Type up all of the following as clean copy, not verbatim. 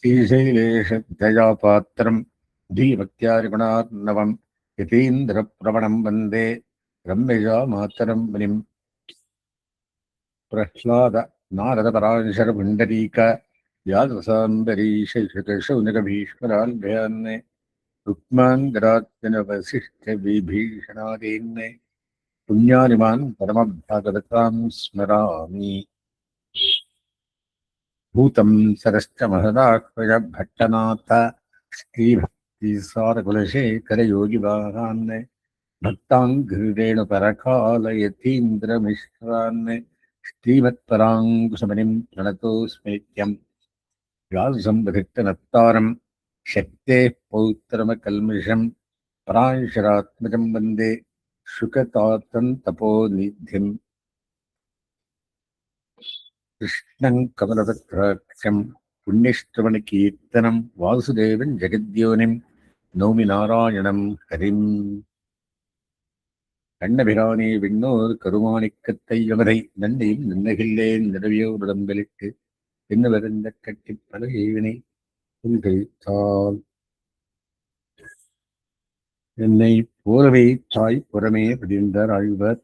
श्रीशैलेशदया पात्रं धीभक्त्यारिगुणार्णवं यतीन्द्रप्रवणं वन्दे रम्यया मातरं मुनिं प्रह्लाद नारदपराशरपुण्डरीक व्याससाम्बरीशशतशौनकभीष्मराल्भयान् रुक्माङ्गरात्यनवसिष्ठविभीषणादीन् पुण्यानिमान् परमभागवतां स्मरामि। भूतं सरश्च महदाह्वय भट्टनाथ श्रीभक्तिसारकुलशेखरयोगिवाहान् भक्ताङ्घ्रिरेणुपरकालयतीन्द्रमिश्रान् श्रीमत्पराङ्कुशमुनिं प्रणतोऽस्मीत्यं व्याससम्बधिक्तनत्तारं शक्तेः पौत्रमकल्मषं पराशरात्मजं वन्दे शुकतातं तपोनिधिम् कृष्णं कमलपत्राक्षं पुण्यश्रवणकीर्तनं वासुदेवं जगद्योनिं नौमि नारायणं हरिम् கண்ணபிரானே விண்ணோர் கருமாணிக்கத்தை யமதை நன்னையும் நின்னகில்லேன் நிறவியோர் உடம்பலிட்டு என்ன வருந்த கட்டி பல ஏவினை புல்கழித்தால் என்னை போலவே தாய் புறமே அப்படின்றார் ஆழ்வார்.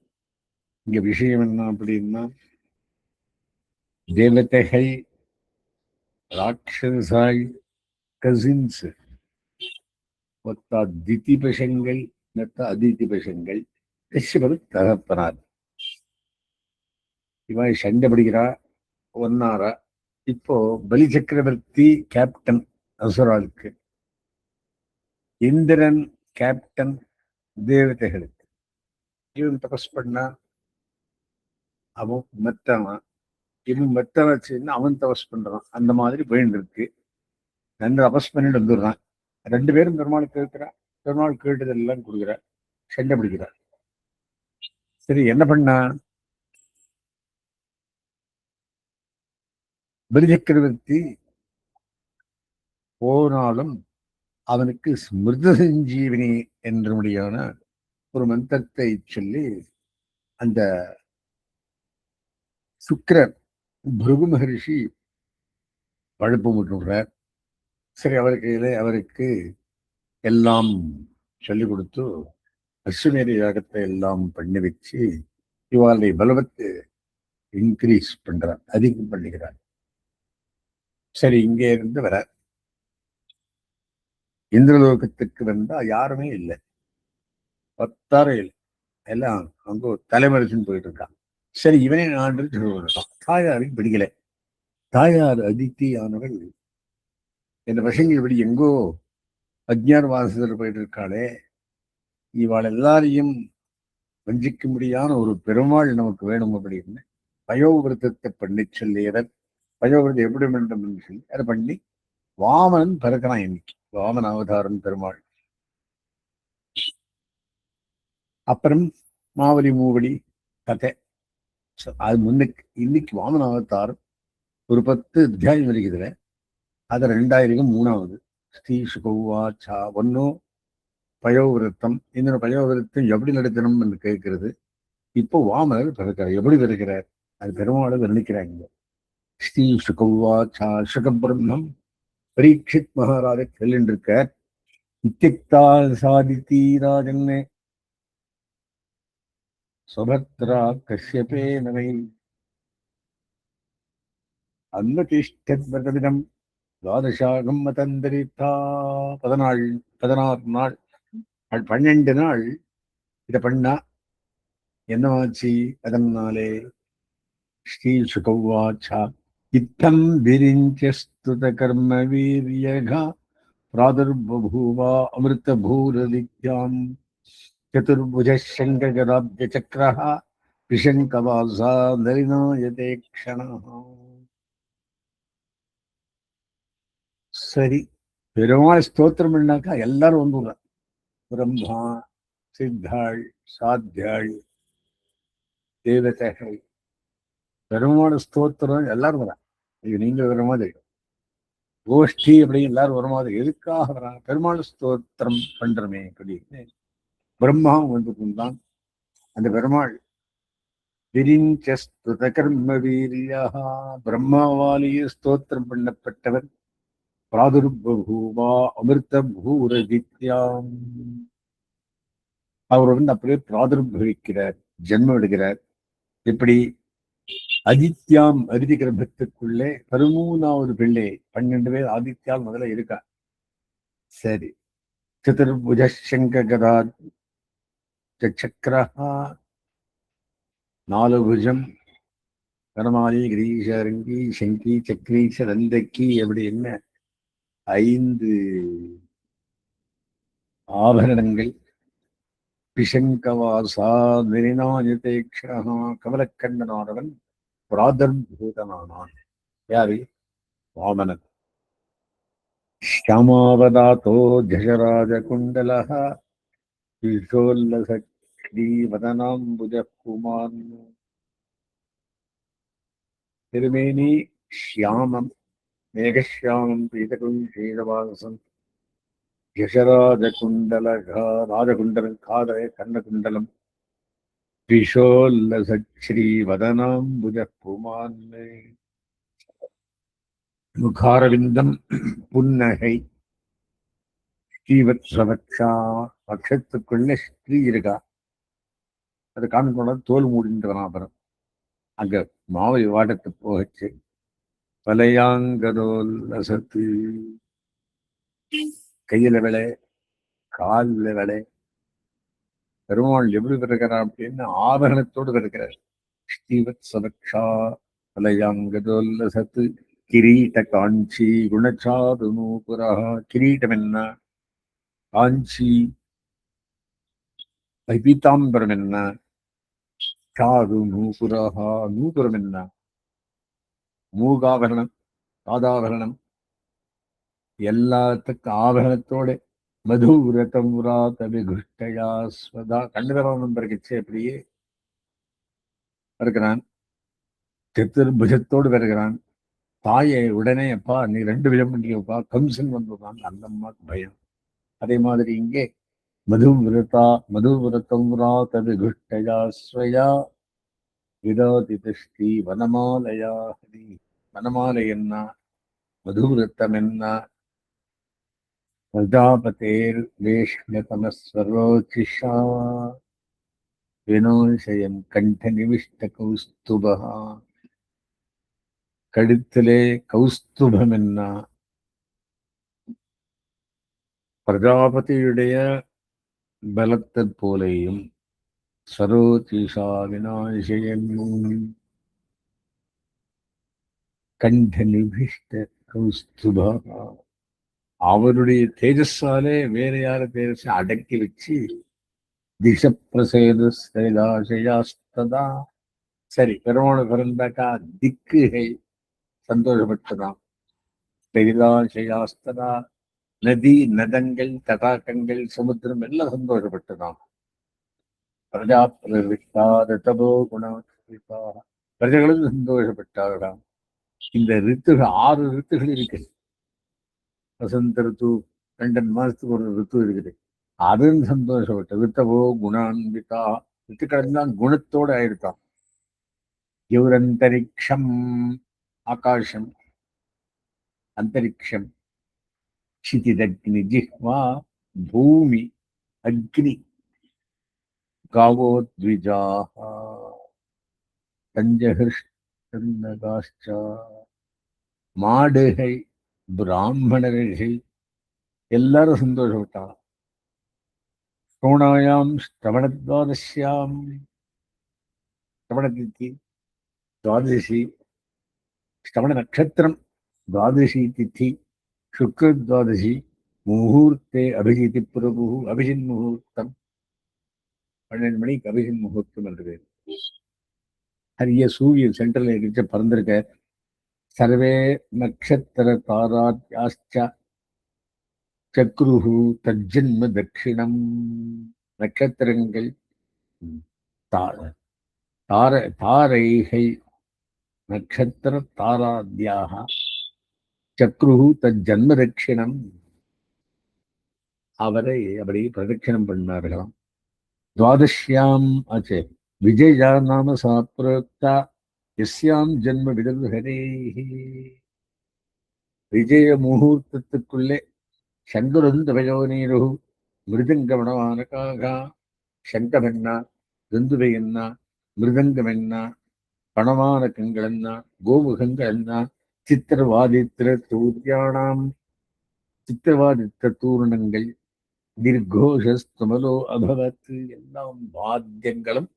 இங்க விஷயம் என்ன அப்படின்னா, தேவதைகள் ராட்சசாய் கசின்ஸ், ஒத்த திதி பசங்கள் மற்ற அதிதி பசங்கள், கஷ்யபர் தகப்பனார். இவன் சண்டை பிடிக்கிறா ஒன்னாரா. இப்போ பலி சக்கரவர்த்தி கேப்டன் அசுராளுக்கு, இந்திரன் கேப்டன் தேவதைகளுக்கு. இவன் தபஸ் பண்ணா அவன் மெத்தவன், இவன் மெத்தவச்சுன்னு அவன் தபஸ் பண்றான். அந்த மாதிரி போயின்னு இருக்கு. ரெண்டு தபஸ் பண்ணிட்டு வந்துடுறான். ரெண்டு பேரும் பெருமாள் கேட்கிறா. பெருமாள் கேட்டதெல்லாம் கொடுக்குறா. சண்டை பிடிக்கிறார். சரி, என்ன பண்ணா? பலி சக்கரவர்த்தி போனாலும் அவனுக்கு ஸ்மிருத சஞ்சீவினி என்றபடியான ஒரு மந்திரத்தை சொல்லி அந்த சுக்கிரர் பிருகு மகரிஷி பழுப்பு விட்டுறார். சரி, அவருக்கு எல்லாம் சொல்லிக் கொடுத்து அஸ்வமேத யாகத்தை எல்லாம் பண்ணி வச்சு இவாளுடைய பலவத்தை இன்க்ரீஸ் பண்றார், அதிகம் பண்ணுகிறார். சரி, இங்கே இருந்து வர இந்திரலோகத்துக்கு வந்தா யாருமே இல்லை, 10 இல்லை, எல்லாம் அங்க தலைமறைச்சுன்னு போயிட்டு இருக்கான். சரி, இவனே ஆண்டு சொல்லிட்டான். தாயாருக்கு பிடிக்கல. தாயார் அதித்தி ஆனவள் இந்த பசங்க இப்படி எங்கோ அஜ்ஞான வாசத்தில் போயிட்டு இருக்காளே, இவாள் எல்லாரையும் வஞ்சிக்க முடியாத ஒரு பெருமாள் நமக்கு வேணும் அப்படின்னு பயோவிரதத்தை பண்ணி சொல்லியவர். பயோவிரதம் எப்படி வேண்டும் என்று சொல்லி அதை பண்ணி வாமனன் பிறக்கிறான். இன்னைக்கு வாமன அவதாரம் பெருமாள். அப்புறம் மாவலி மூவடி கதை. அது முன்னுக்கு இன்னைக்கு வாமன அவதாரம் ஒரு 10 அத்தியாயம் இருக்குதுல. அது 2003 ஸ்ரீ சுகவாச்சா. ஒன்னும் பயோவிரத்தம், இன்னொரு பயோவிரத்தம் எப்படி நடத்தணும் என்று கேட்கிறது. இப்போ வாமனர் பிறக்கிறார். எப்படி பிறக்கிறார்? அது பெருமாளை வர்ணிக்கிறாங்க. ஸ்ரீ சுகவாச்சா. சுகபிரம்மம் பரீட்சித் மகாராஜ கேள்விருக்கார். இத்திக்தா சாதித்தி ராஜன்னே சுபத்ரா கஷ்யபே நவை அன்வதிஷ்டத்வதமிதம் துவாதசாகம் மதந்தரித்தா. 16 நாள் 12 நாள் இதை பண்ணா என்னவாச்சு? அதனாலே ஸ்ரீ சுகவாச்சா இத்தம் விரிஞ்சஸ்துத கர்ம வீரியகா பிராதுர்பூவா அமிர்த பூரதித்யாம் சதுர்புஜ சங்கராப்ஜ சக்கரஹ விஷங்கவாசா நரிநாயதே க்ஷணஹ. சரி, பெருமாள் ஸ்தோத்திரம் பண்ணாக்கா எல்லாரும் வந்துடுறான். பிரம்மா, சித்தாள், சாத்தியாள், தேவதைகள், பெருமாள் ஸ்தோத்திரம் எல்லாரும் வரான். இது நீங்க வர மாதிரி கோஷ்டி அப்படின்னு எல்லாரும் வர மாதிரி. எதுக்காக வராங்க? பெருமாள் ஸ்தோத்திரம் பண்றமே அப்படின்னு பிரம்மாவும் வந்து கொண்டான். அந்த பெருமாள் விரிஞ்சஸ்துத கர்ம வீரியா, பிரம்மாவாலேயே ஸ்தோத்திரம் பண்ணப்பட்டவர். பிராதுர்பூமா அமிர்த பூரதித்யாம். அவர் அப்படியே பிராதுர்பவிக்கிறார், ஜென்மம் எடுக்கிறார். எப்படி? அதித்யாம், அதிதி கிரபத்துக்குள்ளே 13வது பிள்ளை. 12 பேர் ஆதித்யால் முதல்ல இருக்கா. சரி. சதுர்புஜ சங்க கதா சக்கரஹா, 4 புஜம், கரமாலி கிரீஷரங்கி சங்கி சக்ரீஷ ரந்தக்கி, எப்படி என்ன 5 ஆபரணங்கள். பிஷங்கவாசா நிரிநாயதேக்ஷா, கமலக்கண்ணனானவன் பிராதர்பூதனானான். யாரு? வாமனன். ஷியாமாவதாத்தோ ஜஷராஜகுண்டலः ஈஷோல்லசக்ரீவதனாம்புஜகுமான். திருமேனி ஷியாமம், மேகஷியாமம், பீதகும் ஷீரவாசம். யசராஜகுண்டலகா, ராஜகுண்டலம், காதய கண்ணகுண்டலம். ஈஷோல்லசக்ரீவதனாம்புஜகுமான். முகாரவிந்தம், புன்னகை. ஸ்ரீவத்ஸவக்ஷா, பட்சத்துக்குள்ள ஸ்ரீ இருக்கா. அது காமிக்கொண்ட தோல் மூடின்றவனாபரம். அங்க மாவை வாடத்து போகச்சு. வலையாங்கதோல்லசத்து, கையில விலை, காலில் விலை. பெருமாள் எப்படி பிறக்கிறார் அப்படின்னு ஆபரணத்தோடு பிறக்கிறார். ஸ்ரீவத்ஸவக்ஷா வலையாங்கதோல்லசத்து கிரீட காஞ்சி குணச்சாது நூபுரா. கிரீட்டம் என்ன? காஞ்சி. பீதாம்பரம் என்ன? சாது நூபுரஹா. நூபுரம் என்ன? மூகாபரணம், சாதாபரணம். எல்லாத்துக்கும் ஆபரணத்தோட மதுரதம் விகுஷ்டயா ஸ்வதா. கண்டுதரம் பிறகுச்சு. அப்படியே இருக்கிறான். சதுர்புஜத்தோடு வருகிறான். தாயை உடனே, அப்பா நீ 2 விதம் பண்ணியப்பா, கம்சன் வந்துதான். அந்த அம்மாக்கு பயம். அதே மாதிரி இங்கே மதுவிரதம் விகுஷ்டயா ஸ்வயா விரோதிதஸ்ரீ வனமாலயா. ஹரி. வனமாலை என்ன? மதுவிரத்தம் என்ன? பிரஜாபதேர் வேஷ்மதமஸ்வரோச்சிஷா வினோஷயம் கண்ட நிவிஷ்ட கௌஸ்துபா. கழுத்திலே கௌஸ்துபம் என்ன? பிரஜாபதியுடைய பலத்தை போலேயும். சரோச்சிஷா விநாசயம் கண்ட நிவிஷ்ட கௌஸ்துபா. அவருடைய தேஜஸாலே வேற யார தேஜஸ அடக்கி வச்சு திசப்பிரசேதாசையாஸ்ததா. சரி, பெருமாள் பிறந்தாக்கா திக்குகை சந்தோஷப்பட்டதாம். பெரிதாசையாஸ்ததா. நதி நதங்கள் தடாகங்கள் சமுத்திரம் எல்லாம் சந்தோஷப்பட்டதாம். பிரஜா பிரவிஷ்டாதபோ குணா, பிரஜைகளும் சந்தோஷப்பட்டார்களாம். இந்த ரித்துகள் 6 ரித்துகள் இருக்கு. வசந்த ரித்து, 2 மாசத்துக்கு ஒரு ரித்து இருக்குது. அதுவும் சந்தோஷப்பட்ட. ரித்தவோ குணான்விதா. ரித்துக்கள் தான் குணத்தோடு ஆயிருக்கான். யுரந்தரிக்ஷம், ஆகாசம், அந்தரிக்ஷம். क्षितिदग्नि जिह्वा, भूमि, अग्नि, गावो द्विजाः, तञ्जहृष्टन्नगाश्च. மாடுகள், பிராமணர்கள் எல்லாரும் சந்தோஷப்பட்டான். ஸ்ரோணாயாம் ஸ்ரவணத்வாதஸ்யாம், ஸ்ரவணதித்தி துவாதசி, ஸ்ரவண நட்சத்திரம் துவாதசி தித்தி, சுக்ரத்வாதசி, முகூர்த்தே அபிஜிதி பிரபு. அபிஜின் முகூர்த்தம் 12 மணிக்கு அபிஜின் முகூர்த்தம் என்று பேர். ஹரிய சூரியன் சென்ட்ரல் இருக்க பறந்திருக்க. சர்வே நக்ஷத்திர தாராத்யாச்ச சக்ருஹு தஜ்ஜன்ம தட்சிணம். நட்சத்திரங்கள், தாரைகள், நட்சத்திர தாராத்யாக சக்ருஹு தஜ்ஜன்ம தட்சிணம். அவரை அப்படி பிரதட்சிணம் பண்ணார்களாம். துவாதஷ்யாம் ஆச்சே விஜயா நாம சாப்ரோக்தா யஸ்யாம் ஜன்ம விதர்ஹரேஹி. விஜய முகூர்த்தத்துக்குள்ளே சங்குருந்தபயோனீரு மிருதங்கமணவானகாக சங்கமென்ன துந்துபை மிருதங்கமென்ன பணவானகங்கள் கோமுகங்கள் சித்திரவாதித்திர தூர்யானாம் சித்திரவாதித்திர தூரணங்கள் நிர்கோஷஸ்துமலோ அபவத் எல்லாம் வாத்தியங்களும்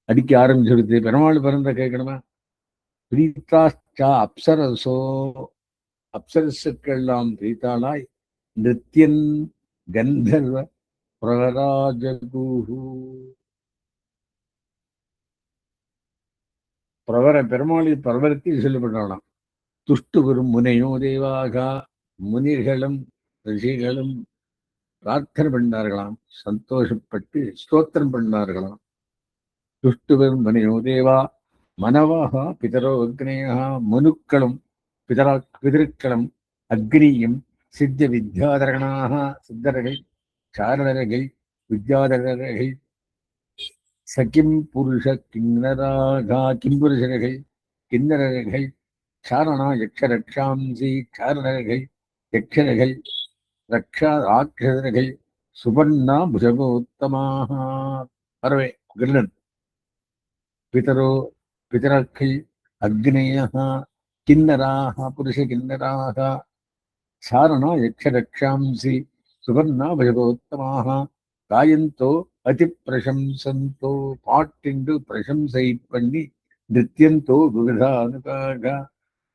அடிக்க ஆரம்பிச்சிடுது. பெருமாள் பிறந்த கேட்கணுமா? பிரீத்தாச்சா அப்சரசோ அப்சரசுக்கெல்லாம் பிரீத்தாளாய் நிருத்தியன் கந்தர்வ பிரவராஜகுஹு பிரவர பெருமாளி பரவருக்கு சொல்லப்படலாம். துஷ்டு வரும் முனையோ தேவாக முனிர்களும் ரிஷிகளும் பிரார்த்தனை பண்ணார்களாம், சந்தோஷப்பட்டு ஸ்தோத்திரம் பண்ணார்களாம். துஷ்டு வரும் முனையோ தேவா மனவாக பிதரோ அக்னேயா மனுக்களும் பிதருக்களும் அக்னியும் சித்த வித்யாதரணாக சித்தர்கள் சாரணர்கள் வித்யாதரர்கள் சகிம் புருஷ கிண்ணராகா கிம்புருஷர்கள் கிண்ணரர்கள் சாரணா யக்ஷரக்ஷாம்சி சாரணர்கள் யக்ஷரர்கள் ரக்ஷா ராட்சசர்கள் சுபர்ணா புஷகோத்தமாக பறவை கிருடன் பிதரோ பிதரர்கள் அக்னேயः கிண்ணராக புருஷ கிண்ணராக சாரணா யக்ஷரக்ஷாம்சி சுபர்ணா புஷகோத்தமாக காயந்தோ அதி பிரசம்சந்தோ பாட்டின்று பிரசம்சை பண்ணி நித்தியந்தோ விவிதானுக்காக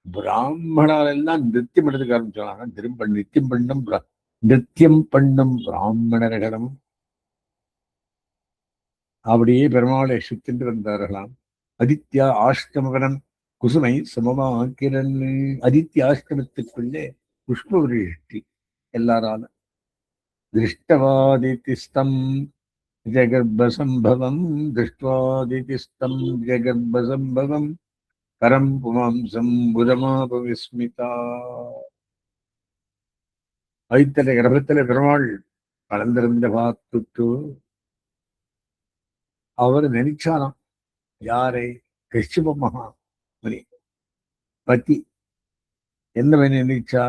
பிராமணால் எல்லாம் நித்தியம் எடுத்துக்க ஆரம்பிச்சாங்க. திரும்ப நித்தியம் பண்ணும் பிராமணர்களும் அப்படியே பெருமாளை சுத்தின்று வந்தார்களாம். அதித்யா ஆஷ்டமகனம் குசுமை சமமாக்கிறன் அதித்ய ஆஷ்டமத்துக்குள்ளே புஷ்ப விருஷ்டி எல்லாராலும் திருஷ்டவாதிஸ்தம் ஜகர்பசம்பவம் திருஷ்டவாதிஸ்தம் ஜகர்பசம்பவம் கரம் புமாம்சம் புதமாபவிஸ்மிதா. வயிற்றில கர்ப்பத்தில பெருமாள் கலந்திருந்த பார்த்துட்டு அவர் நினைச்சாராம். யாரை? கஷ்யப மகாமுனி பத்தி என்ன நினைச்சா?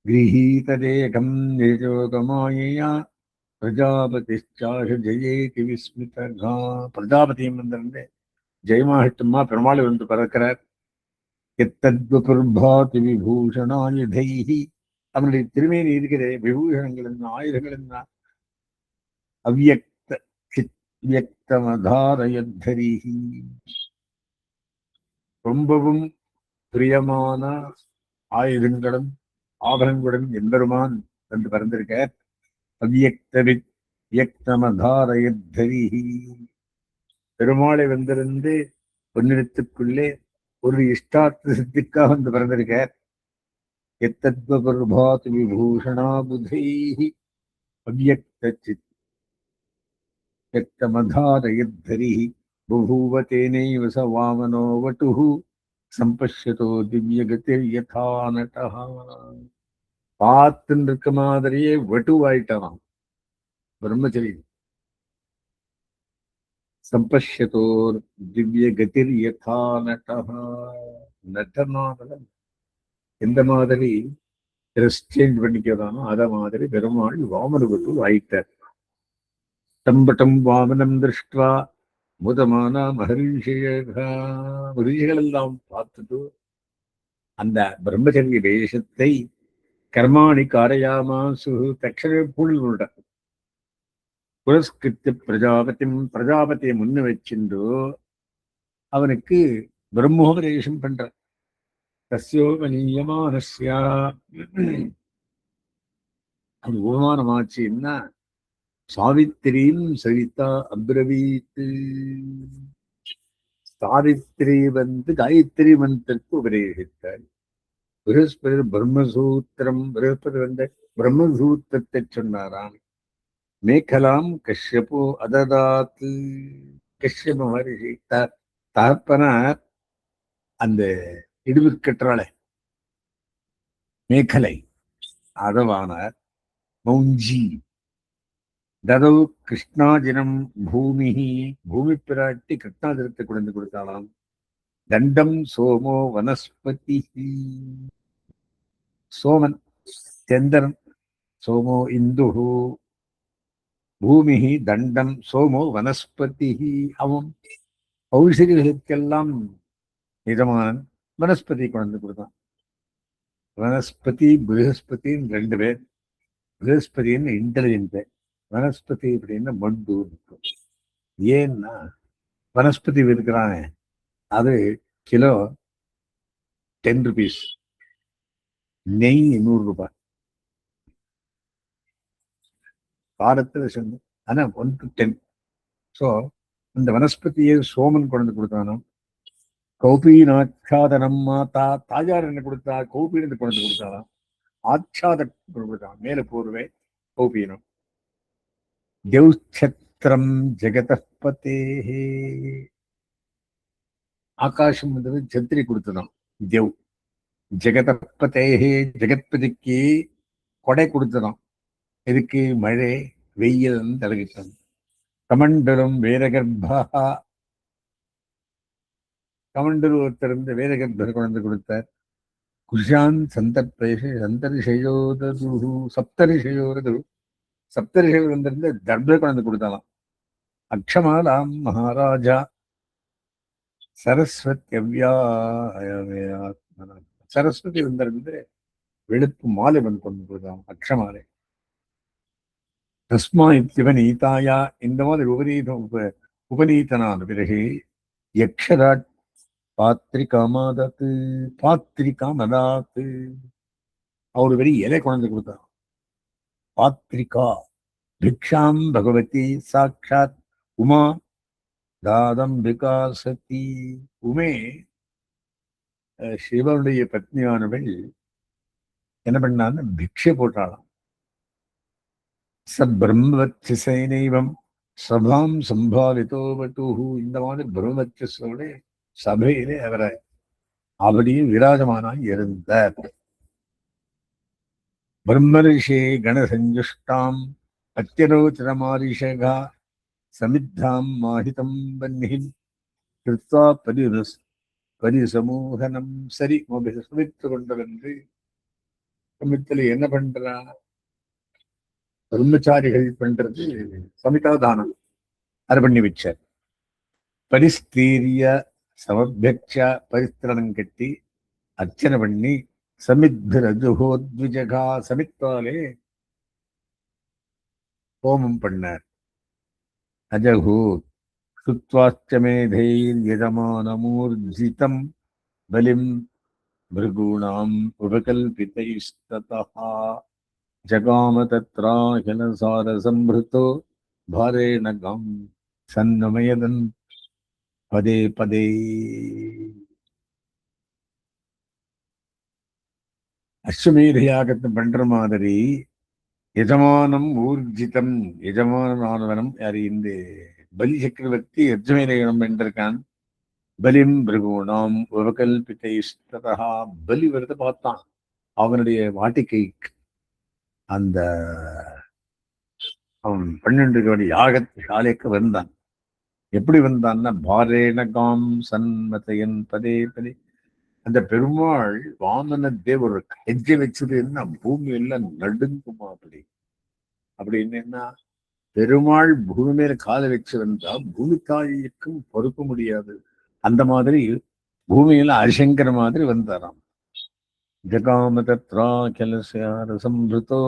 கிரகீததேகம் நிஜோகமாயா பிரஜாபதிச்சாஷ ஜெயேதி விஸ்மிதா. பிரஜாபதியும் வந்திருந்து ஜெயமாகட்டுமா பெருமாள் வந்து பறக்கிறார். எத்தத்வபாதி விபூஷணாயுதைஹி அவனுடைய திருமேனி இருக்கிற விபூஷணங்கள் என்ன ஆயுதங்கள் என்ன அவ்யக்த சித்யக்தமதாரயத்தரிஹி ரொம்பவும் பிரியமான ஆயுதங்களும் ஆபரணங்களுடன் எம்பெருமான் வந்து பறந்திருக்க. அவ்யக்தவித் வியக்தமதாரயத்தரிஹி பெருமாளை வந்திருந்து பொன்னிடத்துக்குள்ளே ஒரு இஷ்டார்த்த சித்திக்காக வந்து பிறந்திருக்கார். எத்தத்வபாத் விபூஷணாபுதைஹி அவ்யக்த சித்யக்தமதாரயத்தரிஹி புபூவ தேனைவ ச வாமனோ வட்டுஹு சம்பஷ்யதோ திவ்யகதிர் யதா நடஹ. பார்த்துன்னு இருக்க மாதிரியே வட்டுவாயிட்டான் பிரம்மச்சரி. சம்பஷ்யதோர் திவ்ய கதிர் யதா நடஹ. நடனம் எந்த மாதிரி ட்ரெஸ் சேஞ்ச் பண்ணிக்கிறானோ அத மாதிரி பெருமாள் வாமனுக்கு ஆயிட்டார். தம்பட்டம் வாமனம் திருஷ்டுவா முதமான மகரிஷிகள் எல்லாம் பார்த்துட்டு அந்த பிரம்மச்சரிய வேஷத்தை கர்மாணி காரயாமாசு தட்சண பூழ்வுட புரஸ்கிருத்த பிரஜாபதியை முன்ன வச்சுண்டு அவனுக்கு பிரம்மோபதேசம் பண்ற. தஸ்யோபநீயமானஸ்யா அது உபமானமாச்சுன்னா சாவித்திரியும் சரிதா அப்ரவீத். சாவித்திரி வந்து காயத்ரி மந்திரத்துக்கு உபதேசித்தார். பிரகஸ்பதி பிரம்மசூத்திரம் பிரகஸ்பதி வந்த பிரம்மசூத்திரத்தை சொன்னாராம். மேகலாம் கஷ்யப்போ அததாத்து. கஷ்யப மகரிஷி தகப்பனார் அந்த இடுவிற்கற்றாளை மேகலை அதவானார். மௌஞ்சி ததவு கிருஷ்ணாஜினம் பூமி பூமி பிராட்டி கிருஷ்ணாஜனத்தை கொண்டு கொடுத்தாலாம். தண்டம் சோமோ வனஸ்பதி சோமன், சந்திரன். சோமோ இந்து, பூமி தண்டம், சோமோ வனஸ்பதி. அவன் ஔஷதிகளுக்கெல்லாம் எஜமானன். வனஸ்பதி கொண்டு கொடுத்தான். வனஸ்பதி ப்ரஹஸ்பதின்னு 2 பேர். ப்ரஹஸ்பதின்னு இன்டெலிஜென்ட், வனஸ்பதி அப்படின்னு மண்டு. ஏன்னா வனஸ்பதி இருக்கிறானே அது கிலோ 10 rupees, நெய் 100 ரூபாய். பாரத்தில் சொன்ன ஆனா 1 to 10. ஸோ அந்த வனஸ்பதியை சோமன் கொண்டு கொடுத்தானோ. கௌபீனாச்சாதனம் மாதா, தாயார் என்ன கொடுத்தா? கௌபீனத்தை கொண்டு கொடுத்தாலாம். ஆச்சாத கொடுத்தான், மேல போர்வே கௌபீனம். தேவ்சத்திரம் ஜெகதபதேஹே, ஆகாசம் வந்தது சத்திரி கொடுத்ததான். தேவ் ஜெகதபதேஹே, ஜெகத்பதிக்கு கொடை கொடுத்ததான். இதுக்கு மழை வெயில் தலகிட்டான். கமண்டலம் வேதகர்பா, கமண்டல் ஒருத்தர் இருந்து வேதகர்பர் கொண்டு கொடுத்தார். குஷான் சந்தர்பேஷ சந்தரிஷயோதரு, சப்தரிஷயோதரு, சப்தரிஷகள் வந்திருந்து தர்பர் கொண்டு கொடுத்தாலாம். அக்ஷமாலாம் மகாராஜா சரஸ்வத்யவ்யா, சரஸ்வதி வந்திருந்து வெளுப்பு மாலை வந்து கொண்டு கொடுத்தாலாம், அக்ஷமாலை. தஸ்மா இவநீதாயா, இந்த மாதிரி உபநீதனான பிறகு யக்ஷராட் பாத்திரிகாமாதத்து, பாத்திரிகாமதாத்து, அவரு பெரிய இலை கொண்டு கொடுத்தார். பாத்திரிகா பிக்ஷாம் பகவதி சாட்சாத் உமா தாதம் விகாசதி. உமே சிவனுடைய பத்னியானவள் என்ன பண்ணான்னு பிக்ஷை போட்டாளாம். சப்ரம்மவத்சைனைவம் சபாம் சம்பாவித்தோவட்டுஹு, இந்த மாதிரி பிரம்மவத்சோட சபையிலே அவரை அப்படியே விராஜமானாய் இருந்தார். பிரம்மரிஷே கணசஞ்சுஷ்டாம் அத்தியரோச்சரமாரிஷகா சமித்தாம் மாஹிதம் வன்னிம் கிருத்வா பரிசமூகனம். சரி, சமித்து கொண்டவென்று சமித்துல என்ன பண்றா? பிரம்மச்சாரிகள் பண்றது சமிதாதானம், அது பண்ணி வச்சார். பரிஸ்தீரிய சமபியக்ஷ, பரிஸ்திரணம் கட்டி அர்ச்சனை பண்ணி சமித்ரஜுஹோத்விஜகா, சமித்தாலே ஹோமம் பண்ணார். அஜஹூ சுத்வாச்சமேதைர் யஜமானமூர்ஜிதம் பலிம் பிருகூணாம் உபகல்பிதைஸ்ததா ஜகாம தத்ராகிலசார சம்பிருதோ பாரேண கம் சன்னமயதன் பதே பதே. அஸ்வமேத யாகத்தை பண்ற மாதிரி எஜமானம் ஊர்ஜிதம், எஜமானமானவனும் யாரு? இந்த பலி சக்கரவர்த்தி அஸ்வமேத யாகம் பண்ணிருக்கான். பலிம் பிருகூணாம் உபகல்பிதைஸ்ததா, பலி விரத பார்த்தான். அவனுடைய வாட்டிக்கை அந்த அவன் 12 யாகத்து சாலைக்கு வந்தான். எப்படி வந்தான்னா பாரேணகாம் சன்மதையன் பதே பதே. அந்த பெருமாள் வாமன தேவர் ஹெஜ்ஜை வச்சதுன்னா பூமி எல்லாம் நடுங்குமா? அப்படி என்னன்னா, பெருமாள் பூமி மேல காலை வச்சு வந்தா பூமி தாய்க்கும் பொறுக்க முடியாது. அந்த மாதிரி பூமியில அரிசங்கர மாதிரி வந்தாராம். ஜகாம தத்ராகிலசார சம்பிருதோ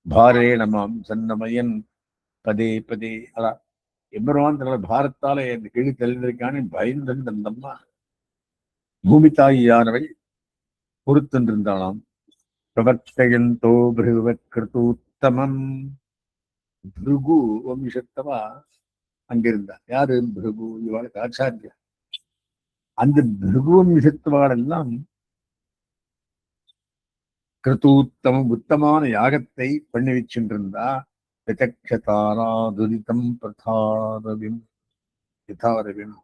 பாரேணமாம் சன்னமயன் பதே பதே. அதான் எம்பெருமான் தன்னோட பாரத்தால என் கீழ் தெளிந்திருக்கானே பயந்து அந்த அம்மா பூமி தாயானவை பொறுத்திருந்தாளாம். பிரவர்த்தயந்தோ பிருகுவத் கிருதூத்தமம், பிருகு வம்சத்தவா அங்கிருந்தா. யாரு? பிருகு, இவாளுக்கு ஆச்சாரியா. அந்த பிருகு வம்சத்தவாளெல்லாம் கிருதூத்தமம், உத்தமான யாகத்தை பண்ணி வச்சுருந்தா. விதக்ஷதாராதுரிதம் பிரதாரவிம் யதாரவிம்.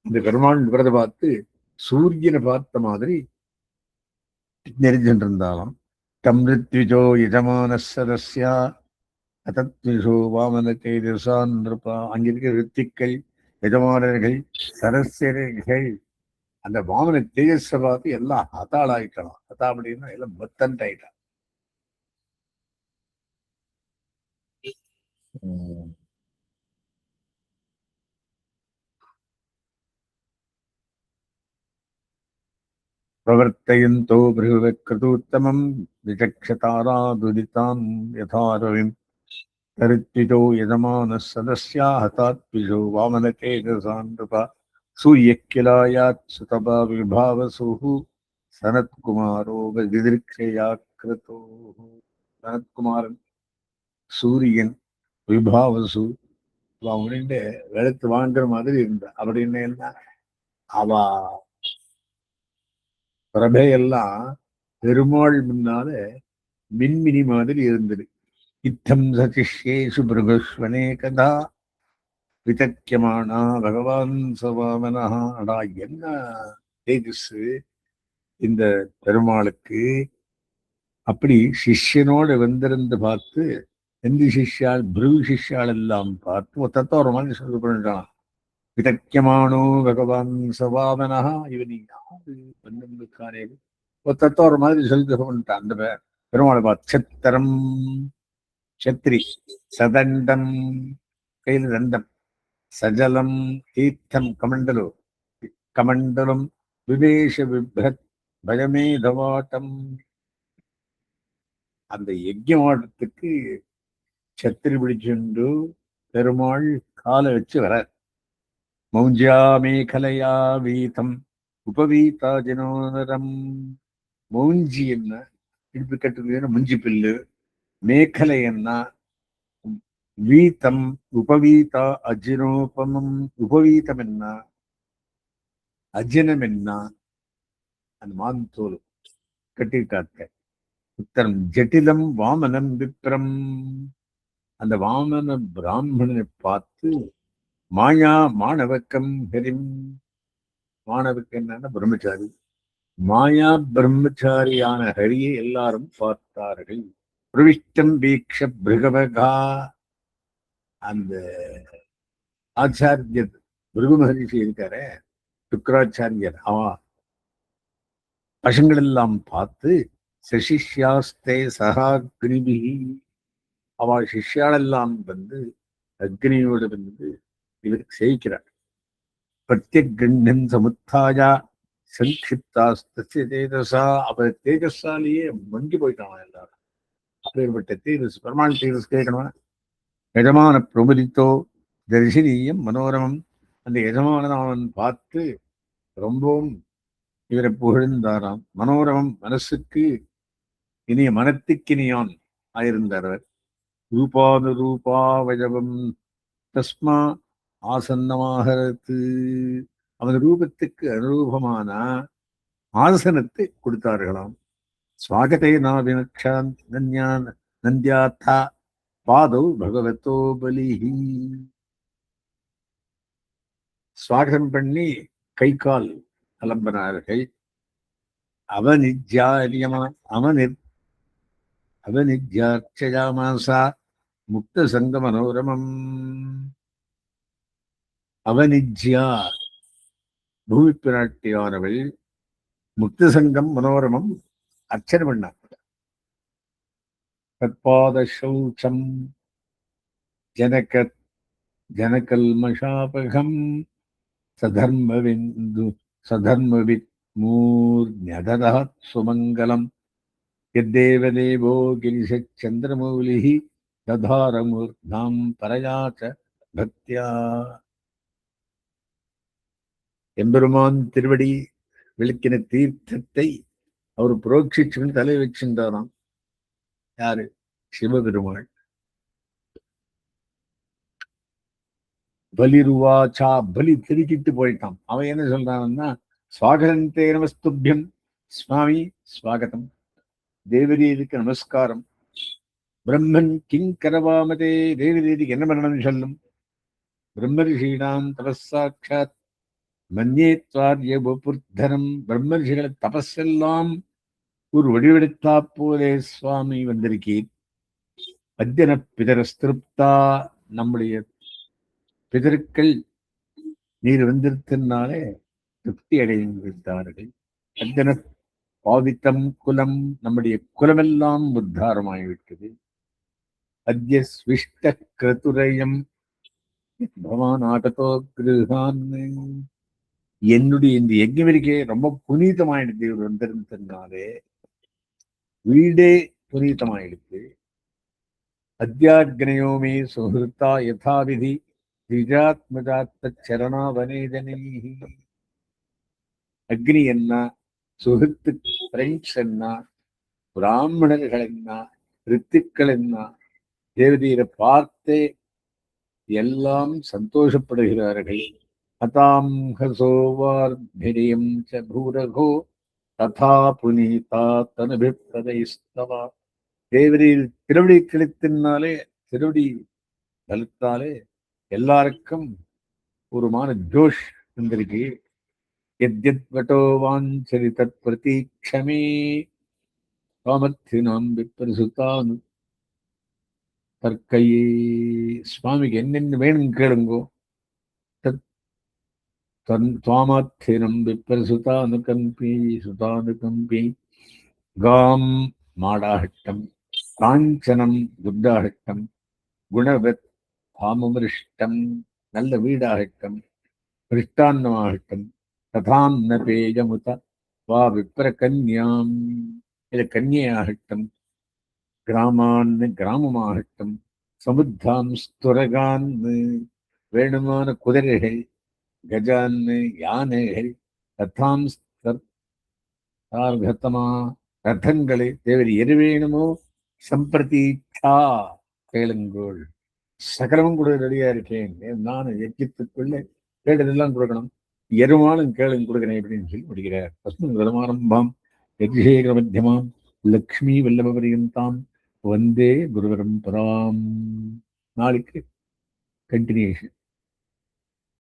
இந்த பெருமாள் விரத பார்த்து சூரியனை பார்த்த மாதிரி நெறிஞ்சின்றிருந்தாலும். தம்ரித்விஜோ யஜமான சதஸ்யா அதத்விஷோ வாமன தேஜசான் நிருபா. அங்கிருக்கிற ரித்திக்கள், எஜமானர்கள், சரஸ்யர்கள் அந்த வாமன தேஜஸை பார்த்து எல்லாம் ஹதாள் ஆயிக்கலாம். ஹதா அப்படின்னா எல்லாம் பத்தன்ட் ஆயிட்டான். பிரவர்த்தயந்தோ பிருகவக்ரதூத்தமம் விசக்ஷதாராதுதிதாம் யதாரவிம் தரித்விஜோ யஜமான சதஸ்யா ஹதாத்விஜோ வாமன தேஜசான்ருபா சூரியக்கிலாயாத் சுதபா விபாவசுஹு சனத்குமாரோ விதிருக்ஷயா கிருதோ. சனத்குமாரன் சூரியன் விபாவசு அவனிட்டு வெளுத்து வாங்குற மாதிரி இருந்தா. அப்படின்னு என்ன, அவ பிரபையெல்லாம் பெருமாள் முன்னால மின்மினி மாதிரி இருந்தது. இத்தம் சதிஷ்யேஷு பிருகஸ்வனே கதா விதக்கியமானா பகவான் சவாமனா. அடா என்ன தேஜஸ் இந்த பெருமாளுக்கு! அப்படி சிஷ்யனோடு வந்திருந்து பார்த்து எந்த சிஷ்யாள் பிருகு சிஷ்யாள் எல்லாம் பார்த்து ஒத்தத்த ஒரு மாதிரி சொல்லி பண்ணிட்டான். விதக்கியமானோ பகவான் சவாமனா. இவன் யாரு பண்ணுக்கானே ஒத்தத்த ஒரு மாதிரி சொல்லி பண்ணிட்டான். அந்த பெருமாளை பார்த்து சத்திரம் சத்ரி சதண்டம் கையில் தண்டம் சஜலம் தீர்த்தம் கமண்டலோ கமண்டலம் விவேஷ விப்ரத் பயமே தவாட்டம். அந்த யஜ்யமாட்டத்துக்கு சத்திரி பிடிச்சுண்டு பெருமாள் காலை வச்சு வர. மௌஞ்சா மேகலையா வீதம் உபவீதா ஜனோதரம். மௌஞ்சி என்ன இடுப்பு கட்டுறது முஞ்சி பில்லு, மேகலை என்ன வீதம், உபவீதா அஜினோபமம். உபவீதம் என்ன, அஜினம் என்ன, அந்த மாந்தோல் கட்டிருக்காக்க. உத்தரம் ஜட்டிலம் வாமனம் விப்ரம். அந்த வாமன பிராமணனை பார்த்து மாயா மாணவக்கம் ஹரிம். மாணவக்கம் என்னன்னா பிரம்மச்சாரி. மாயா பிரம்மச்சாரியான ஹரியை எல்லாரும் பார்த்தார்கள். பிரவிஷ்டம் வீக்ஷ பிருகவகா. அந்த ஆச்சாரியர் பிருகு மகரிஷி இருக்காரு சுக்கராச்சாரியர், பசங்கள் எல்லாம் பார்த்து சசிஷ்யாஸ்தே சகாக்னிபி. அவள் சிஷ்யாலெல்லாம் வந்து அக்னியோடு வந்து இவருக்கு சேவிக்கிறார். பிரத்யகண்டன் சமுத்தாயா சங்கிப்தாஸ்திய தேஜசா. அவர் தேஜஸாலேயே மங்கி போயிட்டான் எல்லாரும். அப்பேற்பட்ட தேஜஸ் பெருமாள் தேஜஸ் கேட்கணும். எஜமான பிரமுதித்தோ தரிசனீயம் மனோரமம். அந்த எஜமானன் அவன் பார்த்து ரொம்பவும் இவரை புகழ்ந்தாராம். மனோரமம் மனசுக்கு இனிய, மனத்துக்கினியான் ஆயிருந்தார் அவர். ரூபானு ரூபாவயவம் தஸ்மா ஆசன்னமாகறது. அவன் ரூபத்துக்கு அனுரூபமான ஆசனத்தை கொடுத்தார்களாம். ஸ்வாகதே நாவினக்ஷான் நந்தியாத்தா பாதோ பகவத்தோ பலிஹி. ஸ்வாகதம் பண்ணி கை கால் அலம்பனார்கள். அவனித்யார்ச்சயாமாசா முக்த சங்க மனோரமம். அவனித்யா பூமி பிராட்டியானவள் முக்த சங்கம் மனோரமம் அர்ச்சனை பண்ணார். தற்பாத சௌச்சம் ஜனகல்மஷாபகம் சதர்மவிந்து சதர்மவித் மூர்ஞததாத் சுமங்கலம் யத்தேவதேவோ கிரிசச்சந்திரமௌலிஹி ததாரமூர்தாம் பரயாச்ச பக்தியா. எம்பெருமான் திருவடி விளக்கின தீர்த்தத்தை அவர் புரோட்சிச்சு தலை வச்சிருந்தாராம். யாரு? சிவபெருமாள். பலிருவாச்சா. பலி திருக்கிட்டு போயிட்டான். அவன் என்ன சொல்றான்னா, ஸ்வாகதந்தே நமஸ்துபியம் சுவாமி ஸ்வாகதம். தேவதேவிக்கு நமஸ்காரம். பிரம்மன் கிங் கரவாமதே. தேவதேவிக்கு என்ன பண்ணணும் சொல்லும். பிரம்மரிஷீனாம் தபசாட்சாத் மன்யேத்வார்யபுர்தரம். பிரம்மரிஷிகளை தபஸெல்லாம் ஒரு வடிவெடுத்தா போலே சுவாமி வந்திருக்கீர். அத்தியன பிதரஸ்திருப்தா. நம்முடைய பிதற்கள் நீர் வந்திருத்தனாலே திருப்தி அடைந்துவிட்டார்கள். அஞ்சன பாவித்தம் குலம், நம்முடைய குலமெல்லாம் உத்தாரமாகிவிட்டது. அத்ய ஸ்விஷ்ட கிருதுரயம் பவான் ஆகதோ கிருஹான். என்னுடைய இந்த யஜ்ஞம் இருக்கே ரொம்ப புனீதமாயிடுது. இவர் வந்திருந்ததுனாலே வீடே புனீதமாயிடுது. அத்தியாக்னயோமே சுஹிருத்தா யதாவிதி திஜாத்மஜாத்த சரணாவனேதனை. அக்னி என்ன, சுஹித்து பிரெண்ட்ஸ் என்ன, பிராமணர்கள் என்ன, ரித்துக்கள் என்ன, தேவதீரை பார்த்தே எல்லாம் சந்தோஷப்படுகிறார்கள். அதாம் ஹசோவார்பிரியம் ச பூரகோ ததா புனீதா தனுபிப்ரதைஸ்தவா. தேவரீர் திருவடி கிழித்தினாலே, திருவடி பலத்தாலே எல்லாருக்கும் ஒருமான ஜோஷ் வந்திருக்கு. எத்யத் வட்டோ வாஞ்சரி தத் பிரதீட்சமே காமத்தினாம் விப்ரசுதான் தற்கையே. சுவாமிக்கு என்னென்ன வேணும் கேளுங்கோ. தத் துவாமாத்தினம் விப்ரசுதானுகம்பி சுதானுகம்பி. காம் மாடாகட்டம், காஞ்சனம் துட்டாகட்டம், குணவத் பாமமிருஷ்டம் நல்ல வீடாகட்டும், மிருஷ்டான்னமாகட்டும், ததான்ன பேயமுத வா விப்ர கன்யாம் இது கன்னியாகட்டும், கிராமான்னு கிராமமாகட்டும், சமுத்தாம் ஸ்துரகான் வேணுமான குதிரைகள், கஜான்னு யானைகள், ததாம் ஸ்தர்கதமா ரதங்களை தேவர் எது வேணுமோ சம்பிரதீட்சா கேளுங்கோள். சகலமும் கூட ரெடியா இருக்கேன். நான் யஜ்யத்துக்குள்ள கேட்டதெல்லாம் கொடுக்கணும். எருமானும் கேளுங்க கொடுக்குறேன் அப்படின்னு சொல்லி முடிக்கிறார். தஸ்மின் விதமாரம்பாம் யஜ்யேகர மத்தியமாம் லக்ஷ்மி வல்லப பரியந்தாம் வந்தே குருவரம் பராம். நாளைக்கு கண்டினியூஷன்.